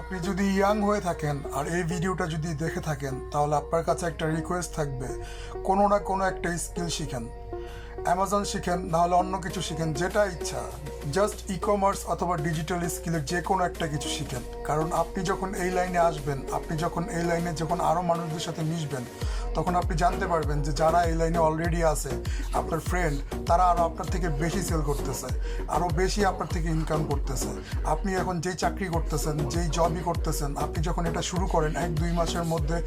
আপনি যদি ইয়াং হয়ে থাকেন আর এই ভিডিওটা যদি দেখে থাকেন তাহলে আপনার কাছে একটা রিকোয়েস্ট থাকবে, কোনো না কোনো একটা স্কিল শিখেন। অ্যামাজন শিখেন, নাহলে অন্য কিছু শিখেন, যেটা ইচ্ছা। জাস্ট ই কমার্স অথবা ডিজিটাল স্কিলের যে কোনো একটা কিছু শিখেন। কারণ আপনি যখন এই লাইনে আসবেন, আপনি যখন এই লাইনে যখন আরও মানুষদের সাথে মিশবেন, তখন আপনি জানতে পারবেন যে যারা এই লাইনে অলরেডি আছে, আপনার ফ্রেন্ড, তারা আরও আপনার থেকে বেশি সেল করতেছে, আরও বেশি আপনার থেকে ইনকাম করতেছে। আপনি এখন যেই চাকরি করতেছেন, যেই জবই করতেছেন, আপনি যখন এটা শুরু করেন 1-2 মাসের মধ্যে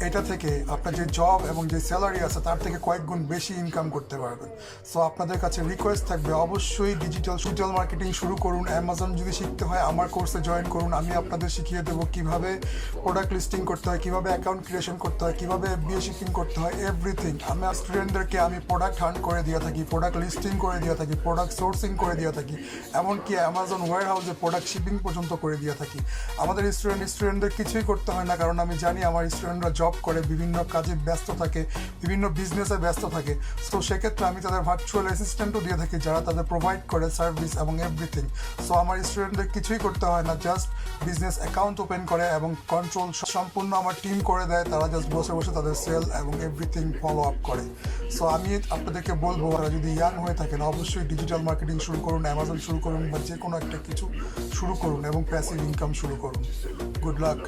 এটা থেকে আপনার যে জব এবং যে স্যালারি আছে তার থেকে কয়েক গুণ বেশি ইনকাম করতে পারবেন। সো আপনাদের কাছে রিকোয়েস্ট থাকবে, অবশ্যই ডিজিটাল মার্কেটিং শুরু করুন। অ্যামাজন যদি শিখতে হয় আমার কোর্সে জয়েন করুন। আমি আপনাদের শিখিয়ে দেবো কীভাবে প্রোডাক্ট লিস্টিং করতে হয়, কীভাবে অ্যাকাউন্ট ক্রিয়েশন করতে হয়, কীভাবে FBA শিপিং করতে হয়, এভরিথিং। আমার স্টুডেন্টদেরকে আমি প্রোডাক্ট হান্ট করে দিয়ে থাকি, প্রোডাক্ট লিস্টিং করে দিয়ে থাকি, প্রোডাক্ট সোর্সিং করে দিয়ে থাকি, এমনকি অ্যামাজন ওয়্যার হাউসে প্রোডাক্ট শিপিং পর্যন্ত করে দিয়ে থাকি। আমাদের স্টুডেন্টদের কিছুই করতে হয় না, কারণ আমি জানি আমার স্টুডেন্টরা জব করে, বিভিন্ন কাজে ব্যস্ত থাকে, বিভিন্ন বিজনেসে ব্যস্ত থাকে। সো সেক্ষেত্রে আমি তাদের ভার্চুয়াল অ্যাসিস্ট্যান্টও দিয়ে থাকি, যারা তাদের প্রোভাইড করে সার্ভিস এবং এভরিথিং। সো আমার স্টুডেন্টদের কিছুই করতে হয় না, জাস্ট বিজনেস অ্যাকাউন্ট ওপেন করে এবং কন্ট্রোল সম্পূর্ণ আমার টিম করে দেয়। তারা জাস্ট বসে বসে তাদের সেল এবং এভরিথিং ফলো আপ করে। সো আমি আপনাদেরকে বলবো, আপনারা যদি ইয়াং হয়ে থাকেন অবশ্যই ডিজিটাল মার্কেটিং শুরু করুন, অ্যামাজন শুরু করুন, বা যে কোনো একটা কিছু শুরু করুন এবং প্যাসিভ ইনকাম শুরু করুন। Good luck.